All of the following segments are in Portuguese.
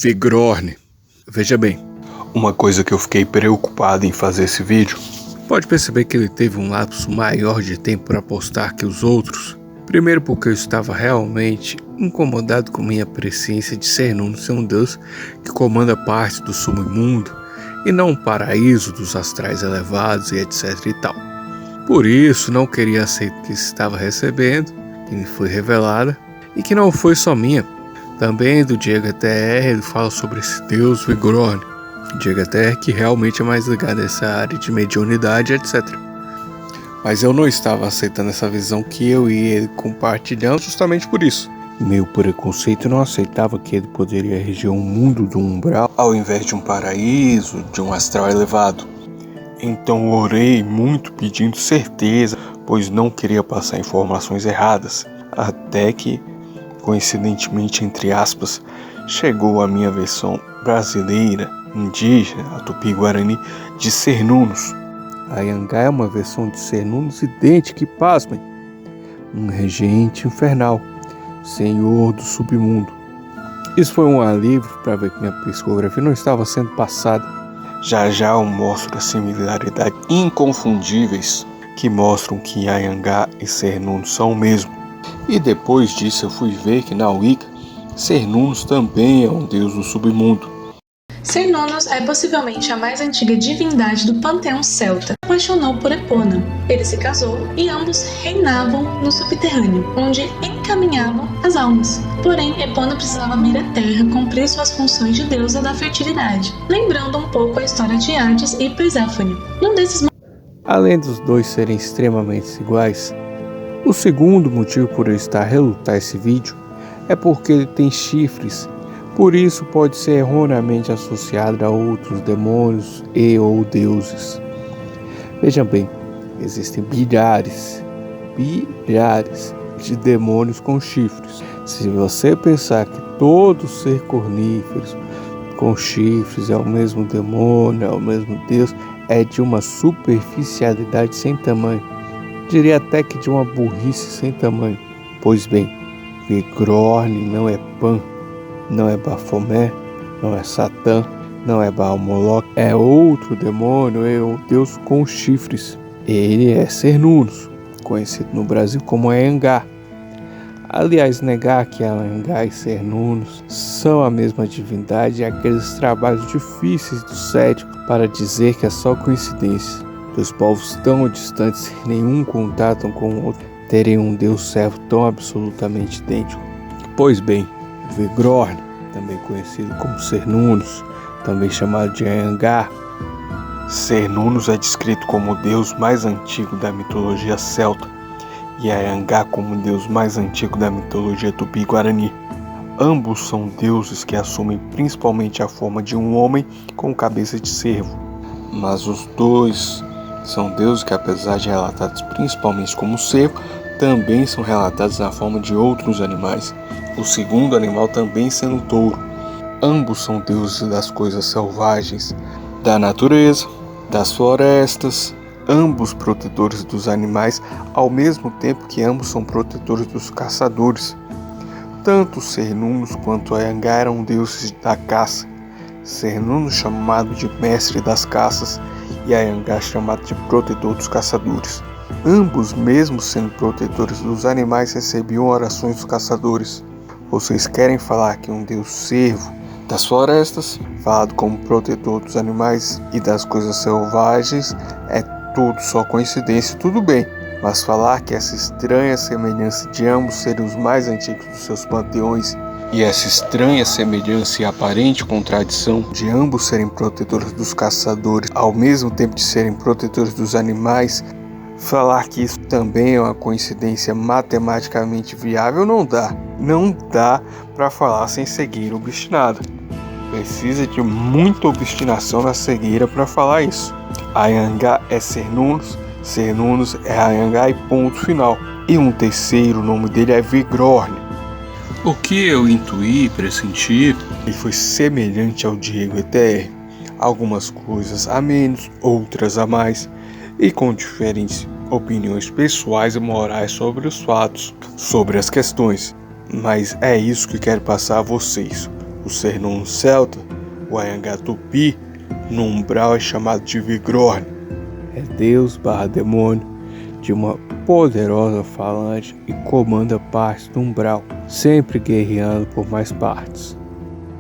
Vigrorne. Veja bem, uma coisa que eu fiquei preocupado em fazer esse vídeo. Pode perceber que ele teve um lapso maior de tempo para postar que os outros. Primeiro porque eu estava realmente incomodado com minha presciência de Cernunno ser um deus que comanda parte do submundo e não um paraíso dos astrais elevados e etc e tal. Por isso não queria aceitar que estava recebendo, que me foi revelada e que não foi só minha. Também do Diego ETR ele fala sobre esse deus Vigrorne. Diego ETR que realmente é mais ligado a essa área de mediunidade, etc. Mas eu não estava aceitando essa visão que eu e ele compartilhamos justamente por isso. Meu preconceito não aceitava que ele poderia reger um mundo do umbral ao invés de um paraíso, de um astral elevado. Então orei muito pedindo certeza, pois não queria passar informações erradas. Até que, coincidentemente, entre aspas, chegou a minha versão brasileira, indígena, a Tupi-Guarani, de Cernunnos. Anhangá é uma versão de Cernunnos idêntica e, pasmem, um regente infernal, senhor do submundo. Isso foi um alívio para ver que minha psicografia não estava sendo passada. Já eu mostro as similaridades inconfundíveis que mostram que Anhangá e Cernunnos são o mesmo. E depois disso eu fui ver que na Wicca, Cernunnos também é um deus do submundo. Cernunnos é possivelmente a mais antiga divindade do panteão celta. Apaixonou por Epona. Ele se casou e ambos reinavam no subterrâneo, onde encaminhavam as almas. Porém, Epona precisava vir à Terra cumprir suas funções de deusa da fertilidade, lembrando um pouco a história de Hades e Perséfone. Além dos dois serem extremamente iguais, o segundo motivo por eu estar a relutar esse vídeo é porque ele tem chifres. Por isso pode ser erroneamente associado a outros demônios e ou deuses. Vejam bem, existem bilhares de demônios com chifres. Se você pensar que todo ser cornífero com chifres é o mesmo demônio, é o mesmo deus, é de uma superficialidade sem tamanho. Diria até que de uma burrice sem tamanho. Pois bem, Vigrorne não é Pan, não é Bafomé, não é Satã, não é Baal-Moloch, é outro demônio, é o deus com chifres. Ele é Cernunnos, conhecido no Brasil como Anhangá. Aliás, negar que Anhangá e Cernunnos são a mesma divindade é aqueles trabalhos difíceis do cético para dizer que é só coincidência. Dois povos tão distantes, sem nenhum contato com o outro, terem um deus servo tão absolutamente idêntico. Pois bem, Vigrorne, também conhecido como Cernunnos, também chamado de Anhangá. Cernunnos é descrito como o deus mais antigo da mitologia celta e Anhangá como o deus mais antigo da mitologia tupi-guarani. Ambos são deuses que assumem principalmente a forma de um homem com cabeça de cervo, mas os dois são deuses que, apesar de relatados principalmente como cervo, também são relatados na forma de outros animais, o segundo animal também sendo um touro. Ambos são deuses das coisas selvagens, da natureza, das florestas, ambos protetores dos animais, ao mesmo tempo que ambos são protetores dos caçadores. Tanto Cernunnos quanto Anhangá eram deuses da caça, Cernunnos chamado de mestre das caças e Anhangá chamado de protetor dos caçadores. Ambos, mesmo sendo protetores dos animais, recebiam orações dos caçadores. Vocês querem falar que um deus cervo das florestas, falado como protetor dos animais e das coisas selvagens, é tudo só coincidência, tudo bem. Mas falar que essa estranha semelhança de ambos serem os mais antigos dos seus panteões e essa estranha semelhança e aparente contradição de ambos serem protetores dos caçadores ao mesmo tempo de serem protetores dos animais, falar que isso também é uma coincidência matematicamente viável não dá. Não dá para falar sem cegueira obstinada. Precisa de muita obstinação na cegueira para falar isso. Anhangá é Cernunnos, Cernunnos é Anhangá e ponto final. E um terceiro, o nome dele é Vigrorne. O que eu intuí, pressenti, ele foi semelhante ao Diego ETR. Algumas coisas a menos, outras a mais, e com diferentes opiniões pessoais e morais sobre os fatos, sobre as questões. Mas é isso que quero passar a vocês. O Sernono celta, o Anhangá tupi, no umbral é chamado de Vigrorn. É Deus / demônio de uma poderosa falante e comanda partes do umbral, sempre guerreando por mais partes.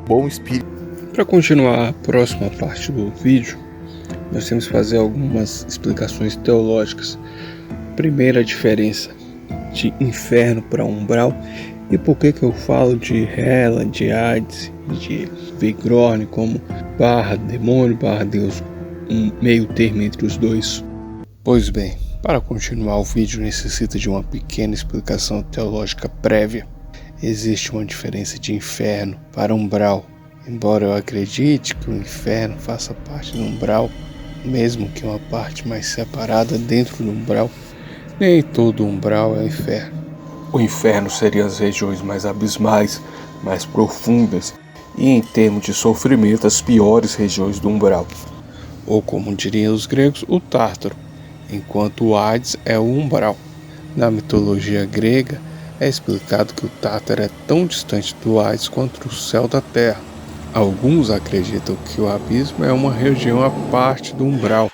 Bom espírito. Para continuar a próxima parte do vídeo, nós temos que fazer algumas explicações teológicas. Primeiro, a diferença de inferno para umbral e por que eu falo de Hela, de Hades, de Vigrorn como /demônio /Deus, um meio termo entre os dois. Pois bem, para continuar o vídeo necessita de uma pequena explicação teológica prévia. Existe uma diferença de inferno para umbral. Embora eu acredite que o inferno faça parte do umbral, mesmo que uma parte mais separada dentro do umbral, nem todo umbral é inferno. O inferno seriam as regiões mais abismais, mais profundas e, em termos de sofrimento, as piores regiões do umbral. Ou, como diriam os gregos, o Tártaro, enquanto o Hades é o umbral. Na mitologia grega, é explicado que o Tártaro é tão distante do Hades quanto o céu da terra. Alguns acreditam que o abismo é uma região à parte do umbral.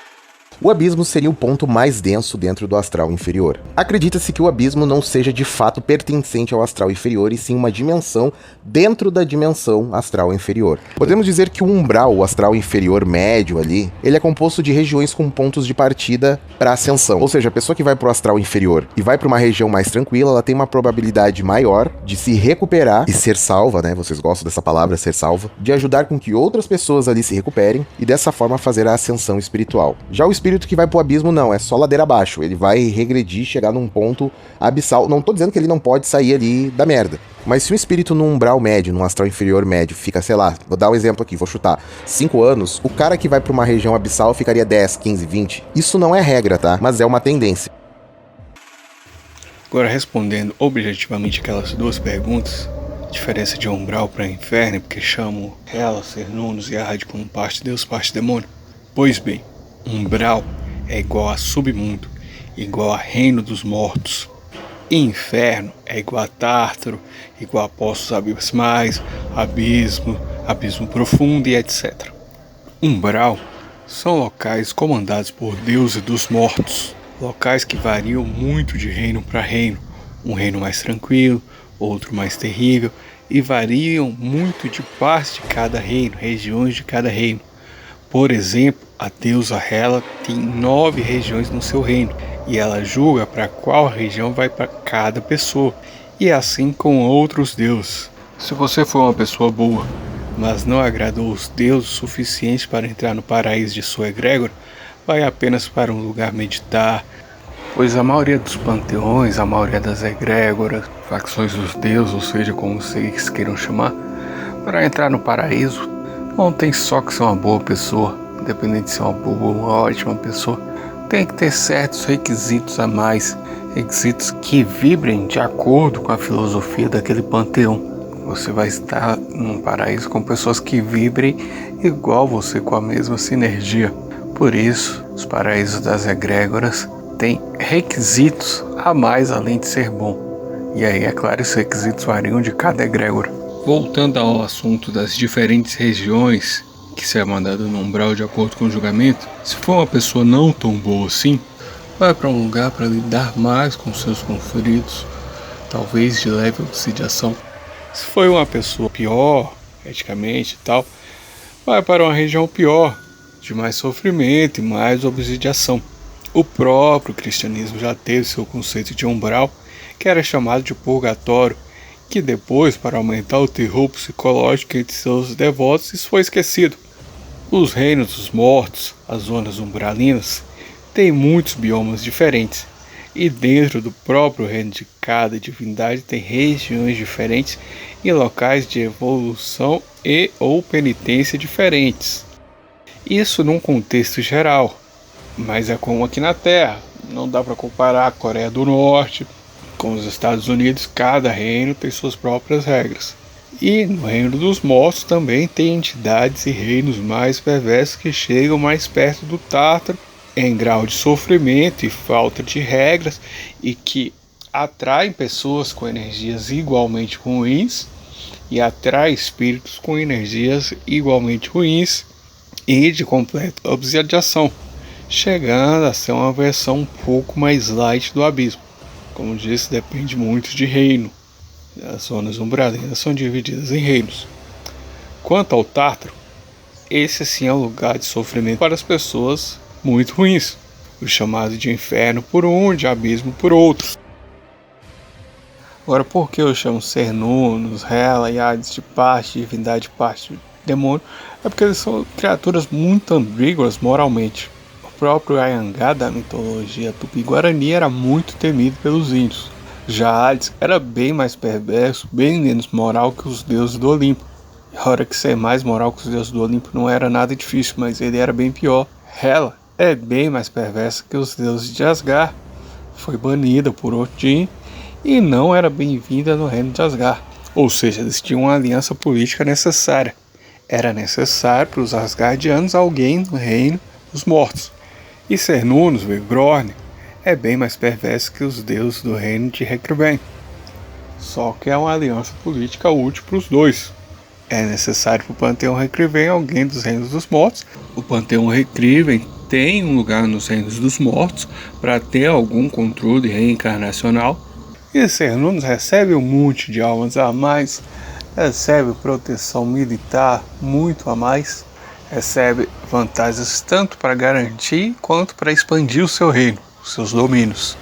O abismo seria o ponto mais denso dentro do astral inferior. Acredita-se que o abismo não seja de fato pertencente ao astral inferior, e sim uma dimensão dentro da dimensão astral inferior. Podemos dizer que o umbral, o astral inferior médio ali, ele é composto de regiões com pontos de partida para ascensão. Ou seja, a pessoa que vai para o astral inferior e vai para uma região mais tranquila, ela tem uma probabilidade maior de se recuperar e ser salva, né? Vocês gostam dessa palavra, ser salva? De ajudar com que outras pessoas ali se recuperem e dessa forma fazer a ascensão espiritual. Já o espírito que vai pro abismo não, é só ladeira abaixo, ele vai regredir, chegar num ponto abissal. Não tô dizendo que ele não pode sair ali da merda, mas se um espírito num umbral médio, num astral inferior médio, fica, sei lá, vou dar um exemplo aqui, vou chutar, 5 anos, o cara que vai pra uma região abissal ficaria 10, 15, 20. Isso não é regra, tá? Mas é uma tendência. Agora, respondendo objetivamente aquelas duas perguntas, diferença de umbral para inferno, porque chamo Hela, Sernonos e Hades como parte de Deus, parte demônio. Pois bem, umbral é igual a submundo, igual a reino dos mortos. Inferno é igual a Tártaro, igual a poços abismais, abismo, abismo profundo e etc. Umbral são locais comandados por deuses dos mortos, locais que variam muito de reino para reino, um reino mais tranquilo, outro mais terrível, e variam muito de parte de cada reino, regiões de cada reino. Por exemplo, a deusa Hela tem 9 regiões no seu reino, e ela julga para qual região vai para cada pessoa, e assim com outros deuses. Se você for uma pessoa boa, mas não agradou os deuses o suficiente para entrar no paraíso de sua egrégora, vai apenas para um lugar meditar, pois a maioria dos panteões, a maioria das egrégoras, facções dos deuses, ou seja, como vocês queiram chamar, para entrar no paraíso, não tem só que ser uma boa pessoa, independente de ser uma boa ou uma ótima pessoa, tem que ter certos requisitos a mais, requisitos que vibrem de acordo com a filosofia daquele panteão. Você vai estar num paraíso com pessoas que vibrem igual você, com a mesma sinergia. Por isso, os paraísos das egrégoras têm requisitos a mais além de ser bom. E aí, é claro, esses requisitos variam de cada egrégora. Voltando ao assunto das diferentes regiões que se é mandado no umbral de acordo com o julgamento, se for uma pessoa não tão boa assim, vai para um lugar para lidar mais com seus conflitos, talvez de leve obsidiação. Se for uma pessoa pior, eticamente e tal, vai para uma região pior, de mais sofrimento e mais obsidiação. O próprio cristianismo já teve seu conceito de umbral, que era chamado de purgatório, que depois, para aumentar o terror psicológico entre seus devotos, isso foi esquecido. Os reinos dos mortos, as zonas umbralinas, têm muitos biomas diferentes, e dentro do próprio reino de cada divindade tem regiões diferentes e locais de evolução e ou penitência diferentes. Isso num contexto geral, mas é como aqui na Terra, não dá para comparar a Coreia do Norte com os Estados Unidos, cada reino tem suas próprias regras. E no reino dos mortos também tem entidades e reinos mais perversos que chegam mais perto do Tártaro em grau de sofrimento e falta de regras, e que atraem pessoas com energias igualmente ruins e atrai espíritos com energias igualmente ruins e de completa obsidiação, chegando a ser uma versão um pouco mais light do abismo. Como disse, depende muito de reino. As zonas umbralinas são divididas em reinos. Quanto ao Tártaro, esse sim é um lugar de sofrimento para as pessoas muito ruins, o chamado de inferno por um, de abismo por outro. Agora, por que eu chamo Cernunnos, Hela e Hades de parte, divindade parte, demônio? É porque eles são criaturas muito ambíguas moralmente. O próprio Anhangá da mitologia tupi-guarani era muito temido pelos índios. Já Hades era bem mais perverso, bem menos moral que os deuses do Olimpo. E a hora que ser mais moral que os deuses do Olimpo não era nada difícil, mas ele era bem pior. Hela é bem mais perversa que os deuses de Asgard. Foi banida por Odin e não era bem-vinda no reino de Asgard. Ou seja, eles tinham uma aliança política necessária. Era necessário para os Asgardianos alguém no reino dos mortos. E Cernunnos, Vigrorn, é bem mais perverso que os deuses do reino de Recriven. Só que é uma aliança política útil para os dois. É necessário para o Panteão Recriven alguém dos reinos dos mortos. O Panteão Recriven tem um lugar nos reinos dos mortos para ter algum controle reencarnacional. E Cernunnos recebe um monte de almas a mais, recebe proteção militar muito a mais, recebe vantagens tanto para garantir quanto para expandir o seu reino, os seus domínios.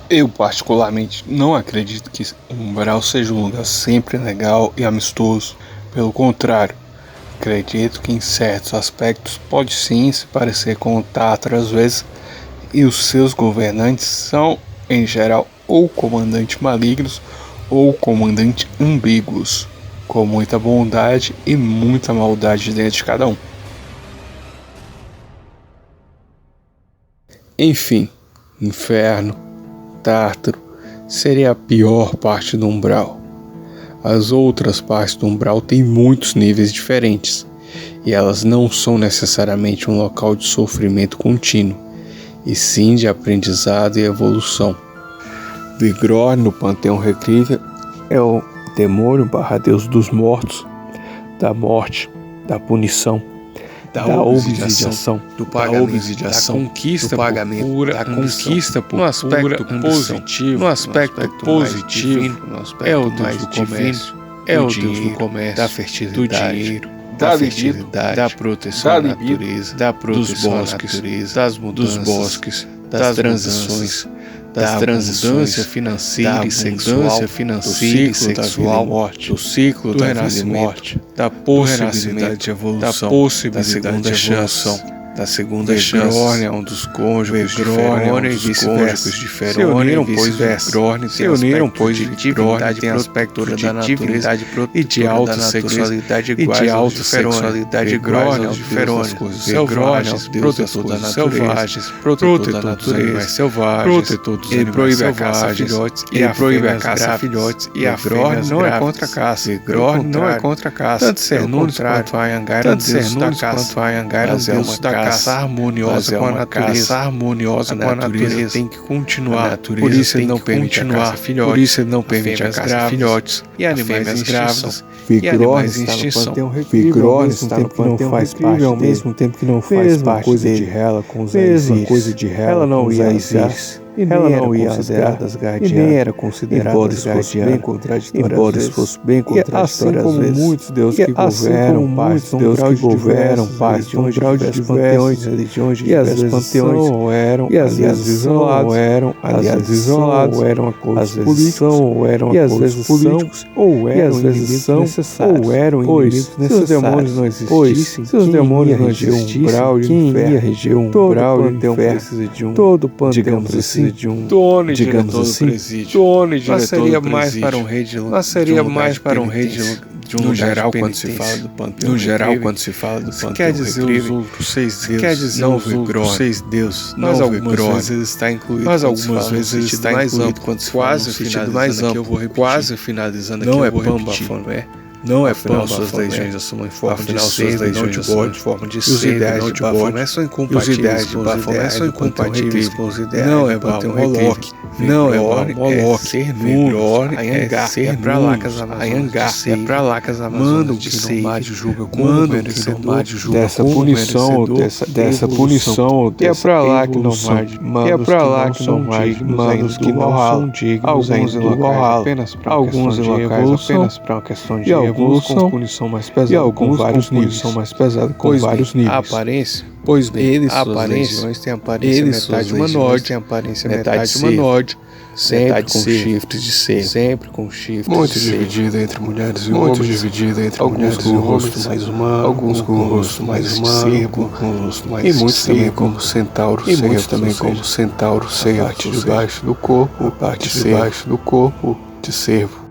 Eu particularmente não acredito que Umbral seja um lugar sempre legal e amistoso. Pelo contrário, acredito que em certos aspectos pode sim se parecer com o Tártaro às vezes, e os seus governantes são, em geral, ou comandantes malignos ou comandantes ambíguos, com muita bondade e muita maldade dentro de cada um. Enfim, inferno, Tártaro seria a pior parte do umbral. As outras partes do umbral têm muitos níveis diferentes, e elas não são necessariamente um local de sofrimento contínuo, e sim de aprendizado e evolução. Vigrorn, no Panteão Recriven, é o demônio / deus dos mortos, da morte, da punição, da obsidiação, do pagamento, da conquista, do pagamento, da conquista por no aspecto positivo, no aspecto positivo, é o deus do comércio, é o deus do comércio, da fertilidade, da fertilidade, da proteção à natureza, da proteção dos bosques, das mudanças, dos bosques, das transições, da abundância financeira e sexual, do ciclo da morte, do ciclo da renascimento, da possibilidade de evolução, da segunda chance, da segunda chance. Vigrorn é um dos cônjuges de Ferone e vice-versa. Se uniram, pois Vigrorn se uniram, pois divindade tem aspecto de divindade e de alta sexualidade iguais aos de Ferone. Vigrorn é o Ferone, selvagens, protetor da natureza, protetor da natureza selvagens, protetor dos animais selvagens, ele proíbe a caça a filhotes e a Vigrorn não é contra a caça. Vigrorn não é contra a caça. Tanto Cernunnos quanto Anhangá eram deuses da caça. Caça harmoniosa com a natureza. A natureza tem que continuar. Por isso ele não permite a caça filhotes. Por isso ele não permite a caça filhotes e animais grávidos. Vigrorn está no Panteão Recriven, Vigrorn está no Panteão Recriven, ao mesmo tempo que não faz parte coisa de Hela com os Aesirs. Ela não ia Aesirs. Ela não ia considerada Asgardiana, e nem era considerada embora isso fosse bem contraditório, assim como muitos deuses que governam parte de umbral de diversas religiões, e às vezes panteões, ou eram, e às vezes isolados, ou eram, aliados isolados, ou eram acordos políticos, ou eram acordos políticos, ou eram inimigos necessários, ou eram inimigos necessários. Se os demônios não existissem, se os demônios não existissem, quem ia reger um umbral e o inferno? Todo panteão precisa de um dono, digamos assim, dono e diretor seria mais para um rei de lugar. Mas seria mais para um rei de um geral quando se fala do Panteão. No geral quando se fala do Panteão. Quer dizer os outros 6 deuses. Quer dizer não os outros 6 deuses. Mas algumas vezes ele está incluído. Mas algumas vezes ele está incluído quando se fala no sentido mais amplo. Quase finalizando aqui. Não é Pamba, não é Pamba, suas legiões assumem forma de ser, não de bode, forma de ser, os ideais de Baphomet são incompatíveis com os ideais, não é Panteão Moloch, Não, é Moloch, ser melhor, Anhangá, é pra lá que as Amazonas é pra lá que as Amazonas de Seife julga como merecedor dessa punição, que é pra lá que não marge, que é pra lá que não marge, manos que não são dignos, alguns em locais apenas pra alguns em locais apenas pra uma questão de evolução, com punição mais pesada, e alguns com punição mais pesada, com vários níveis. A aparência, pois bem, eles a aparência têm aparência metade humanoide, tem aparência metade humanoide, sempre com chifres de ser, sempre com chifres muito dividida entre mulheres e homens, muito dividida entre mulheres e homens, mais humano, alguns com o rosto mais humano, com o rosto mais e muitos também como centauro, e muitos também como centauro, a parte de baixo do corpo, a parte de baixo do corpo de cervo.